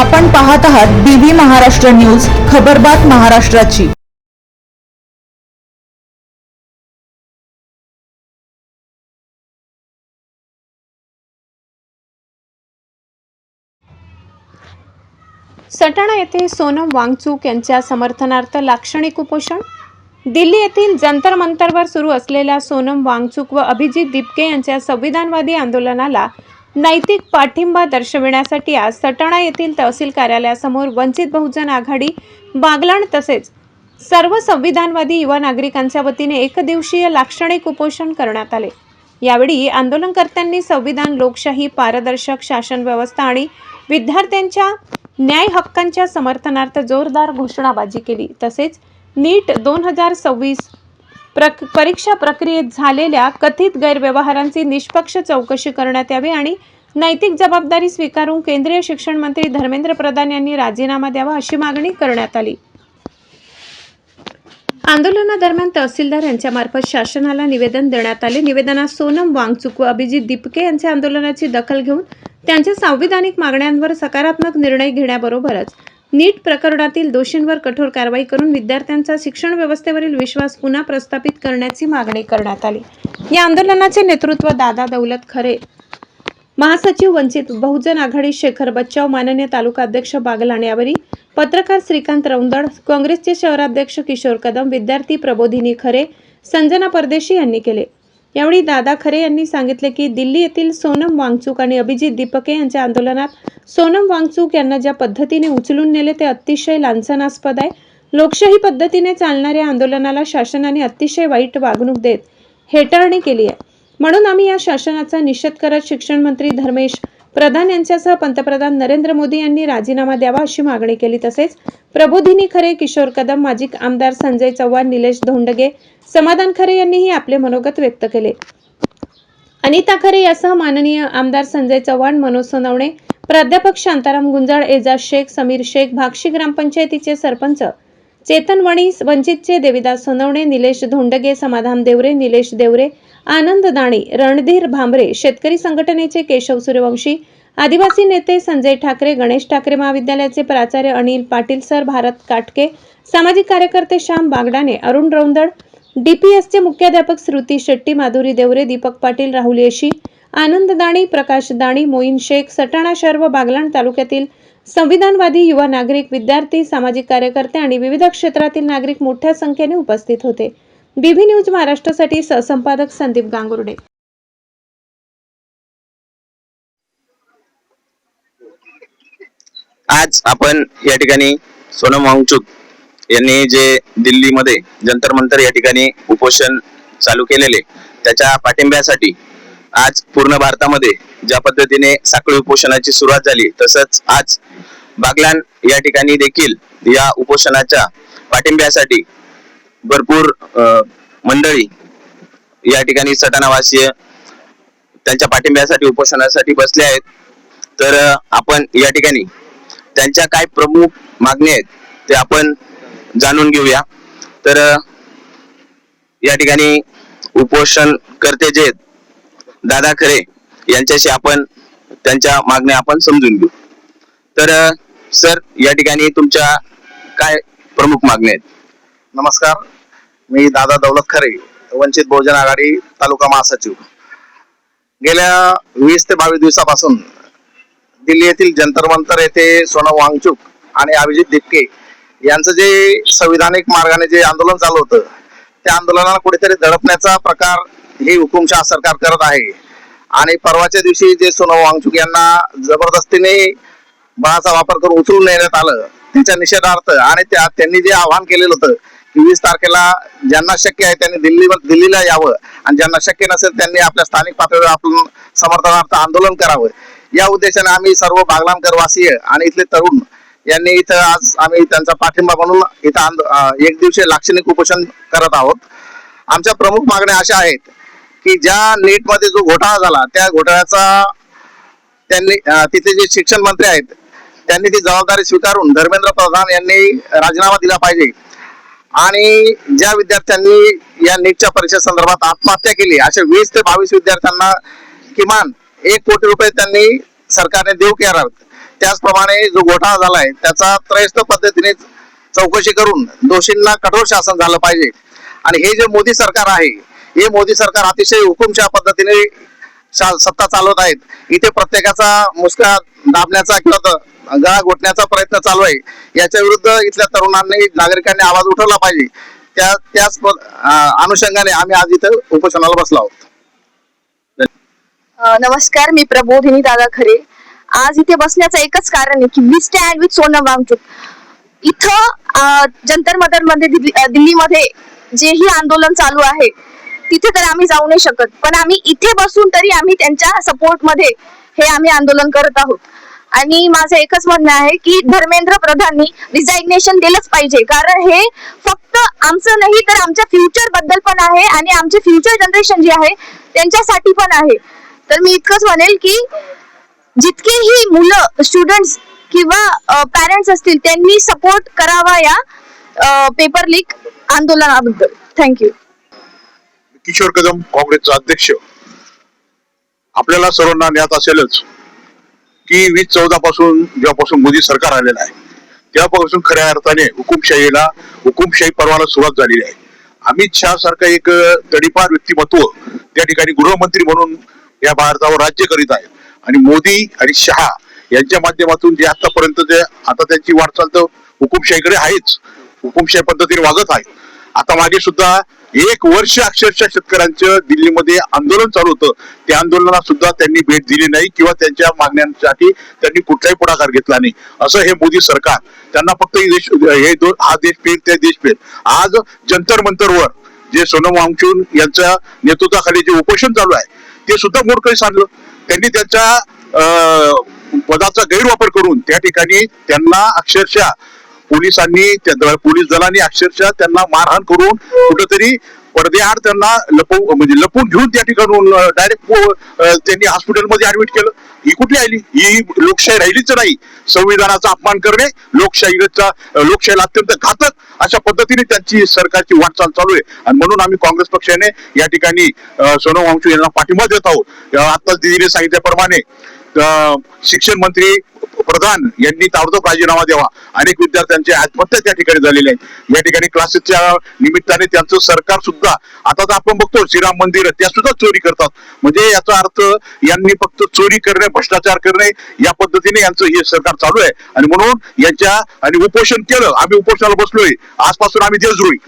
आपण पाहत आहात बीबी महाराष्ट्र न्यूज, खबरबात महाराष्ट्राची। सटाणा येथे सोनम वांगचुक यांच्या समर्थनार्थ लाक्षणिक उपोषण। दिल्ली येथील जंतर मंतरवर सुरू असलेल्या सोनम वांगचुक व अभिजित दीपके यांच्या संविधानवादी आंदोलनाला नैतिक पाठिंबा दर्शविण्यासाठी आज सटाणा येथील तहसील कार्यालयासमोर वंचित बहुजन आघाडी बागलाण तसेच सर्व संविधानवादी युवा नागरिकांच्या वतीने एकदिवसीय लाक्षणिक उपोषण करण्यात आले। यावेळी आंदोलनकर्त्यांनी संविधान, लोकशाही, पारदर्शक शासन व्यवस्था आणि विद्यार्थ्यांच्या न्याय हक्कांच्या समर्थनार्थ जोरदार घोषणाबाजी केली। तसेच नीट 2026 परीक्षा प्रक्रियेत झालेल्या कथित गैरव्यवहारांची निष्पक्ष चौकशी करण्यात यावी आणि नैतिक जबाबदारी स्वीकारून केंद्रीय शिक्षण मंत्री धर्मेंद्र प्रधान यांनी राजीनामा द्यावा अशी मागणी करण्यात आली। आंदोलनादरम्यान तहसीलदार यांच्यामार्फत शासनाला निवेदन देण्यात आले। निवेदनात सोनम वांगचुक व अभिजित दीपके यांच्या आंदोलनाची दखल घेऊन त्यांच्या संविधानिक मागण्यांवर सकारात्मक निर्णय घेण्याबरोबरच नीट प्रकरणातील दोषींवर कठोर कारवाई करून विद्यार्थ्यांचा शिक्षण व्यवस्थेवरील विश्वास पुन्हा प्रस्थापित करण्याची मागणी करण्यात आली। या आंदोलनाचे नेतृत्व दादा दौलत खरे, महासचिव वंचित बहुजन आघाडी शेखर बच्चाव, माननीय तालुका अध्यक्ष बागलाण यावेळी पत्रकार श्रीकांत रौंदड, काँग्रेसचे शहराध्यक्ष किशोर कदम, विद्यार्थी प्रबोधिनी खरे, संजना परदेशी यांनी केले। यावेळी दादा खरे यांनी सांगितले की दिल्ली येथील सोनम वांगचुक आणि अभिजित दीपके यांच्या आंदोलनात सोनम वांगचुक यांना ज्या पद्धतीने उचलून नेले ते अतिशय लांछनास्पद आहे। लोकशाही पद्धतीने चालणाऱ्या आंदोलनाला शासनाने अतिशय वाईट वागणूक देत हेटाळणी केली आहे। म्हणून आम्ही या शासनाचा निषेध करत शिक्षण मंत्री धर्मेंद्र प्रधान यांच्यासह पंतप्रधान नरेंद्र मोदी यांनी राजीनामा द्यावा अशी मागणी केली। तसेच प्रबोधिनी खरे, किशोर कदम, माजी आमदार संजय चव्हाण, निलेश धोंडगे, समाधान खरे यांनीही आपले मनोगत व्यक्त केले। अनिता खरे यासह माननीय आमदार संजय चव्हाण, मनोज सोनवणे, प्राध्यापक शांताराम गुंजाळ, एजाज शेख, समीर शेख, भाक्षी ग्रामपंचायतीचे सरपंच चेतन वणी, वंचितचे देविदास सोनवणे, निलेश धोंडगे, समाधान देवरे, निलेश देवरे, आनंद दाणी, रणधीर भांबरे, शेतकरी संघटनेचे केशव सूर्यवंशी, आदिवासी नेते संजय ठाकरे, गणेश ठाकरे महाविद्यालयाचे प्राचार्य अनिल पाटील सर, भारत काटके, सामाजिक कार्यकर्ते श्याम बागडाने, अरुण रौंदड, डीपीएसचे मुख्याध्यापक श्रुती शेट्टी, माधुरी देवरे, दीपक पाटील, राहुल येशी, आनंद दाणी, प्रकाश दाणी, मोईन शेख, सटाणा शहर व बागलाण तालुक्यातील संविधानवादी युवा नागरिक, विद्यार्थी, सामाजिक कार्यकर्ते आणि विविध क्षेत्रातील नागरिक मोठ्या संख्येने उपस्थित होते। बीबी न्यूज महाराष्ट्रासाठी सहसंपादक संदीप गांगुर्डे। आज आपण या ठिकाणी सोनम वांगचुक यांनी जे दिल्लीमध्ये जंतर मंतर या ठिकाणी उपोषण चालू केलेले त्याच्या पाठिंब्यासाठी आज पूर्ण भारतामध्ये ज्या पद्धतीने साखळी उपोषणाची सुरुवात झाली, तसंच आज बागलाण या ठिकाणी देखील या उपोषणाच्या पाठिंब्यासाठी भरपूर मंडळी या ठिकाणी सटाणावासीय त्यांच्या पाठिंब्यासाठी उपोषणासाठी बसले आहेत। तर आपण या ठिकाणी त्यांच्या काय प्रमुख मागणी आहेत ते आपण जाणून घेऊया। तर या ठिकाणी उपोषण करते जे दादा खरे यांच्याशी आपण त्यांच्या मागण्या आपण समजून घेऊ। तर सर, या ठिकाणी तुमच्या काय प्रमुख मागण्या आहेत? नमस्कार, मी दादा दौलत खरे, वंचित बहुजन आघाडी तालुका महासचिव। गेल्या 20 ते 22 दिवसापासून दिल्ली येथील जंतर मंतर येथे सोनम वांगचुक आणि अभिजित दीपके यांचं जे संविधानिक मार्गाने जे आंदोलन चालू होतं त्या आंदोलनाला कुठेतरी दडपण्याचा प्रकार ही हुकुमशाह सरकार करत आहे। आणि परवाच्या दिवशी जे सोनम वांगचुक यांना जबरदस्तीने बळाचा वापर करून उचलून नेण्यात आलं त्याच्या निषेधार्थ आणि त्यांनी जे आवाहन केलेलं होतं की 20 तारखेला ज्यांना शक्य आहे त्यांनी दिल्लीला यावं आणि ज्यांना शक्य नसेल त्यांनी आपल्या स्थानिक पातळीवर आपण समर्थनार्थ आंदोलन करावं, या उद्देशाने आम्ही सर्व बागलाणकर वासीय आणि इथले तरुण यांनी इथं आज आम्ही त्यांचा पाठिंबा म्हणून इथं एक दिवसीय लाक्षणिक उपोषण करत आहोत। आमच्या प्रमुख मागण्या अशा आहेत की ज्या नीट मध्ये जो घोटाळा झाला त्या घोटाळ्याचा त्यांनी तिथले जे शिक्षण मंत्री आहेत त्यांनी ती जबाबदारी स्वीकारून धर्मेंद्र प्रधान यांनी राजीनामा दिला पाहिजे आणि ज्या विद्यार्थ्यांनी या नीटच्या परीक्षे संदर्भात आत्महत्या केली अशा 20 ते 22 विद्यार्थ्यांना किमान 1 कोटी रुपये त्यांनी सरकारने देऊ करावेत। त्याचप्रमाणे जो घोटाळा झालाय त्याचा त्रयस्थ पद्धतीने चौकशी करून दोषींना कठोर शासन झालं पाहिजे. आणि हे जे मोदी सरकार आहे, हे मोदी सरकार अतिशय हुकुमशाह पद्धतीने सत्ता चालवत आहेत. इथे प्रत्येकाचा मुसका दाबण्याचा किंवा गळा घोटण्याचा प्रयत्न चालू आहे. याच्या विरुद्ध इथल्या तरुणांनी, नागरिकांनी आवाज उठवला पाहिजे. त्याच अनुषंगाने आम्ही आज इथे उपोषणाला बसलो आहोत. नमस्कार, मी प्रबोधिनी दादा खरे. आज इथे बसण्याचं एकच कारण आहे की we stand with Sonam Wangchuk. इथं जंतर मंतर मध्ये दिल्लीमध्ये जेही आंदोलन चालू आहे तिथे तर आम्ही जाऊ नाही शकत, पण आम्ही इथे बसून तरी आम्ही त्यांच्या सपोर्ट मध्ये हे आम्ही आंदोलन करत आहोत. आणि माझं एकच म्हणणं आहे की धर्मेंद्र प्रधाननी रिझायग्नेशन दिलंच पाहिजे, कारण हे फक्त आमचं नाही तर आमच्या फ्युचर बद्दल पण आहे आणि आमचे फ्युचर जनरेशन जे आहे त्यांच्यासाठी पण आहे. तर मी इतकंच म्हणेल की जितकेही मुलं, स्टुडंट्स किंवा पॅरेंट्स असतील त्यांनी सपोर्ट करावा या पेपर लीक आंदोलनाबद्दल. थँक्यू. किशोर कदम, काँग्रेसचा अध्यक्ष. आपल्याला सर्वांना ज्ञात असेलच की 2014 पासून जेव्हापासून मोदी सरकार आलेलं आहे तेव्हापासून खऱ्या अर्थाने हुकुमशाही पर्वाला सुरुवात झालेली आहे. अमित शहा सारखं एक तडीपार व्यक्तिमत्व त्या ठिकाणी गृहमंत्री म्हणून या भारतावर राज्य करीत आहेत. आणि मोदी आणि शहा यांच्या माध्यमातून जे आतापर्यंत जे आता त्यांची वाटचाल तर हुकुमशाहीकडे आहेच, हुकुमशाही पद्धतीने वागत आहे. आता मागे सुद्धा 1 वर्ष अक्षरशः शेतकऱ्यांचं दिल्लीमध्ये आंदोलन चालू होतं. त्या आंदोलनात सुद्धा त्यांनी भेट दिली नाही किंवा त्यांच्या मागण्यांसाठी त्यांनी कुठलाही पुढाकार घेतला नाही. असं हे मोदी सरकार, त्यांना फक्त हा देश पेल ते देश पेल. आज जंतर मंतरवर जे सोनम वांगचुक यांच्या नेतृत्वाखाली जे उपोषण चालू आहे ते सुद्धा मोडकळीस आणलं. त्यांनी त्यांच्या पदाचा गैरवापर करून त्या ठिकाणी त्यांना अक्षरशः पोलीस दलांनी अक्षरशः त्यांना मारहाण करून कुठेतरी पडद्याआड त्यांना लपून घेऊन त्या ठिकाणून डायरेक्ट त्यांनी हॉस्पिटलमध्ये ऍडमिट केलं. ही कुठली आली? ही लोकशाही राहिलीच नाही. संविधानाचा अपमान करणे, लोकशाहीला अत्यंत घातक अशा पद्धतीने त्यांची सरकारची वाटचाल चालू आहे. आणि म्हणून आम्ही काँग्रेस पक्षाने या ठिकाणी सोनम वांगचुक यांना पाठिंबा देत आहोत. आता दिदीने सांगितल्याप्रमाणे शिक्षण मंत्री प्रधान यांनी ताबडतोब राजीनामा द्यावा. अनेक विद्यार्थ्यांचे आत्महत्या त्या ठिकाणी झालेल्या आहेत. या ठिकाणी क्लासेसच्या निमित्ताने त्यांचं सरकार सुद्धा, आता तर आपण बघतो श्रीराम मंदिर त्या सुद्धा चोरी करतात. म्हणजे याचा अर्थ यांनी फक्त चोरी करणे, भ्रष्टाचार करणे या पद्धतीने यांचं हे सरकार चालू आहे. आणि म्हणून आणि उपोषण केलं. आम्ही उपोषणाला बसलोय. आजपासून आम्ही देशद्रोही,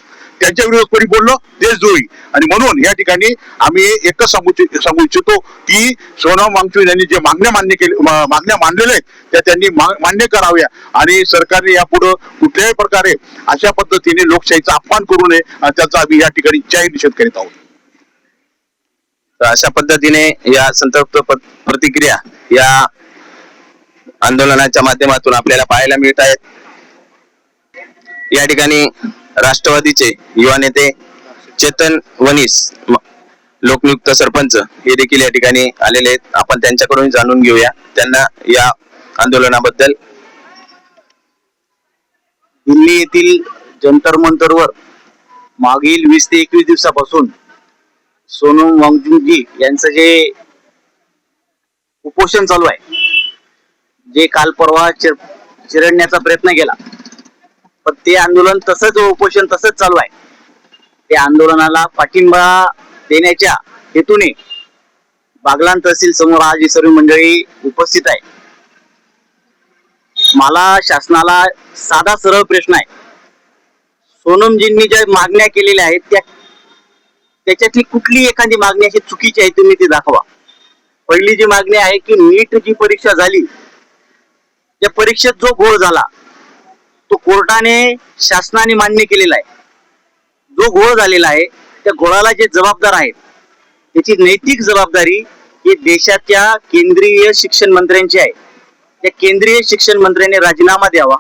त्यांच्या विरोधात कोणी बोललो देशद्रोही. आणि म्हणून या ठिकाणी आम्ही एकच सांगू इच्छितो की सोनम वांगचुक यांनी जे मागण्या मांडलेल्या आहेत त्या त्यांनी मान्य कराव्या. आणि सरकारने यापुढे कुठल्याही प्रकारे अशा पद्धतीने लोकशाहीचा अपमान करू नये, त्याचा आम्ही या ठिकाणी जाहीर निषेध करीत आहोत. अशा पद्धतीने या संतप्त प्रतिक्रिया या आंदोलनाच्या माध्यमातून आपल्याला पाहायला मिळत आहेत. या ठिकाणी राष्ट्रवादीचे युवा नेते चेतन वनीस, लोकनियुक्त सरपंच हे देखील या ठिकाणी आलेले आहेत. आपण त्यांच्याकडून जाणून घेऊया त्यांना या आंदोलनाबद्दल. दिल्ली येथील जंतर मंतरवर मागील 20 ते 21 दिवसापासून सोनम वांगचुकजी यांचं जे उपोषण चालू आहे, जे काल परवा चिरडण्याचा प्रयत्न केला, पण ते आंदोलन तसंच, उपोषण तसंच चालू आहे. त्या आंदोलनाला पाठिंबा देण्याच्या हेतूने बागलाण तहसील समोर आज ही सर्व मंडळी उपस्थित आहे. मला शासनाला साधा सरळ प्रश्न आहे. सोनमजींनी ज्या मागण्या केलेल्या आहेत त्याच्यातली कुठली एखादी मागणी अशी चुकीची आहे तुम्ही ती दाखवा. पहिली जी मागणी आहे की नीट जी परीक्षा झाली त्या परीक्षेत जो घोळ झाला तो कोर्टाने, शासनाने मान्य केलेला आहे. जो घोळ झालेला आहे त्या घोळाला जे जबाबदार आहेत त्याची नैतिक जबाबदारी ही देशाच्या केंद्रीय शिक्षण मंत्र्यांची आहे. त्या केंद्रीय शिक्षण मंत्र्यांनी राजीनामा द्यावा.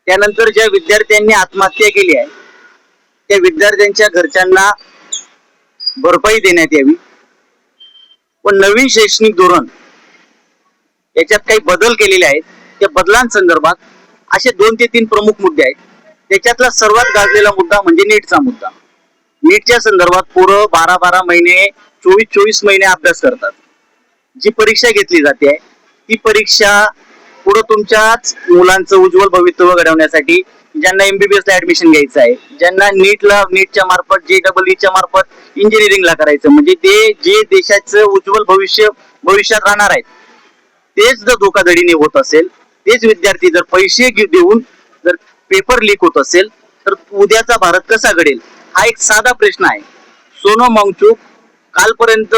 त्यानंतर ज्या विद्यार्थ्यांनी आत्महत्या केली आहे त्या विद्यार्थ्यांच्या घरच्यांना भरपाई देण्यात यावी. व नवीन शैक्षणिक धोरण याच्यात काही बदल केलेले आहेत, त्या बदलांसंदर्भात असे 2 ते 3 प्रमुख मुद्दे आहेत. त्याच्यातला सर्वात गाजलेला मुद्दा म्हणजे नीटचा मुद्दा. नीटच्या संदर्भात पोरं 12-12 महिने, 24-24 महिने अभ्यास करतात. जी परीक्षा घेतली जाते ती परीक्षा पुढे तुमच्याच मुलांचं उज्ज्वल भवितव्य घडवण्यासाठी ज्यांना एमबीबीएस ला ऍडमिशन घ्यायचं आहे, ज्यांना नीटच्या मार्फत JEEच्या मार्फत इंजिनिअरिंगला करायचं, म्हणजे ते जे देशाचं उज्ज्वल भविष्यात राहणार आहेत तेच जर धोकाधडीने होत असेल, तेच विद्यार्थी जर पैसे देऊन जर पेपर लीक होत असेल, तर उद्याचा भारत कसा घडेल? हा एक साधा प्रश्न आहे. सोनम वांगचुक कालपर्यंत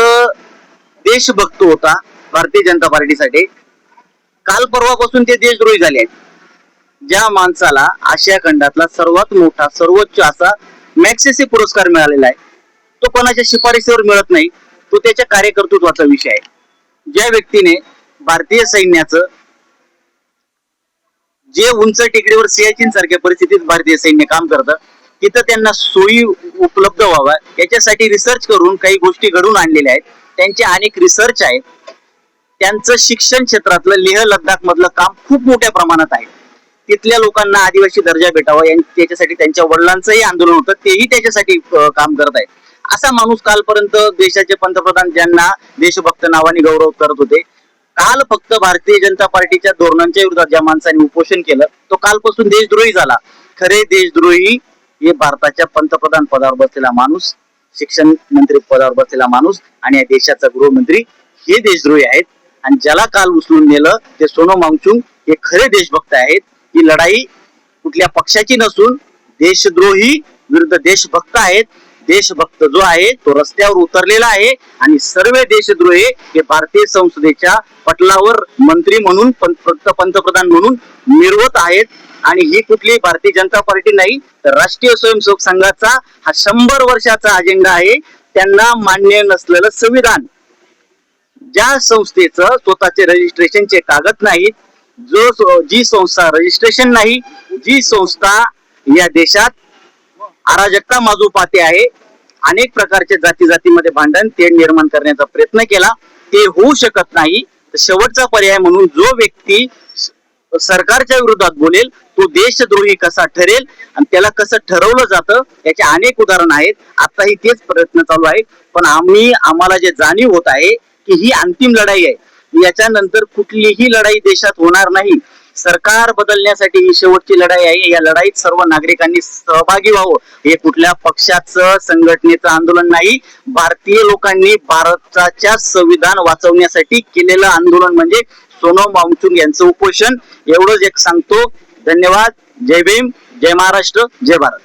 देशभक्त होता भारतीय जनता पार्टीसाठी, काल परवापासून ते देशद्रोही झाले आहेत. ज्या माणसाला आशिया खंडातला सर्वात मोठा सर्वोच्च असा मॅग्सेसे पुरस्कार मिळालेला आहे, तो कोणाच्या शिफारशीवर मिळत नाही, तो त्याच्या कार्यकर्तृत्वाचा विषय आहे. ज्या व्यक्तीने भारतीय सैन्याचं जे उंच टेकडीवर सियाचीन सारख्या परिस्थितीत भारतीय सैन्य काम करतं, तिथं त्यांना सोयी उपलब्ध व्हाव्या याच्यासाठी रिसर्च करून काही गोष्टी घडून आणलेल्या आहेत. त्यांचे अनेक रिसर्च आहेत. त्यांचं शिक्षण क्षेत्रातलं लेह लडाख मधलं काम खूप मोठ्या प्रमाणात आहे. तिथल्या लोकांना आदिवासी दर्जा भेटावा त्याच्यासाठी त्यांच्या वडिलांचंही आंदोलन होतं, तेही त्याच्यासाठी काम करत आहेत. असा माणूस कालपर्यंत देशाचे पंतप्रधान ज्यांना देशभक्त नावाने गौरव करत होते, काल फक्त भारतीय जनता पार्टीच्या धोरणांच्या विरोधात ज्या माणसाने उपोषण केलं, तो कालपासून देशद्रोही झाला. खरे देशद्रोही हे भारताच्या पंतप्रधान पदावर बसलेला माणूस, शिक्षण मंत्री पदावर बसलेला माणूस आणि या देशाचा गृहमंत्री हे देशद्रोही आहेत. आणि ज्याला काल उचलून नेलं ते सोनम वांगचुक हे खरे देशभक्त आहेत. ही लढाई कुठल्या पक्षाची नसून देशद्रोही विरुद्ध देशभक्त आहेत. देशभक्त जो आहे तो रस्त्यावर उतरलेला आहे आणि सर्व देशद्रोही हे भारतीय संसदेच्या पटलावर मंत्री म्हणून फक्त पंतप्रधान म्हणून मिरवत आहेत. आणि ही कुठली भारतीय जनता पार्टी नाही, तर राष्ट्रीय स्वयंसेवक संघाचा हा 100 वर्षाचा अजेंडा आहे. त्यांना मान्य नसलेलं संविधान, ज्या संस्थेचं स्वतःचे रजिस्ट्रेशनचे कागद नाहीत, जी संस्था रजिस्ट्रेशन नाही, जी संस्था या देशात अराजकता माजू पाहते आहे, अनेक प्रकारचे जातीमध्ये भांडण ते निर्माण करण्याचा प्रयत्न केला, ते होऊ शकत नाही. शेवटचा पर्याय म्हणून जो व्यक्ती सरकारच्या विरोधात बोलेल तो देशद्रोही कसा ठरेल आणि त्याला कसं ठरवलं जातं याचे अनेक उदाहरण आहेत. आताही तेच प्रयत्न चालू आहे. पण आम्हाला जे जाणीव होत आहे की ही अंतिम लढाई आहे, याच्यानंतर कुठलीही लढाई देशात होणार नाही. सरकार बदलण्यासाठी ही शेवटची लढाई आहे. या लढाईत सर्व नागरिकांनी सहभागी व्हावं. हे कुठल्या पक्षाचं संघटनेचं आंदोलन नाही, भारतीय लोकांनी भारताच्या संविधान वाचवण्यासाठी केलेलं आंदोलन म्हणजे सोनम वांगचुक यांचं उपोषण. एवढंच एक सांगतो. धन्यवाद. जय भीम, जय महाराष्ट्र, जय भारत.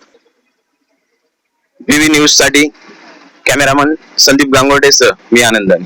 BV न्यूज साठी कॅमेरामन संदीप गांगोर्डेसह मी आनंदानी.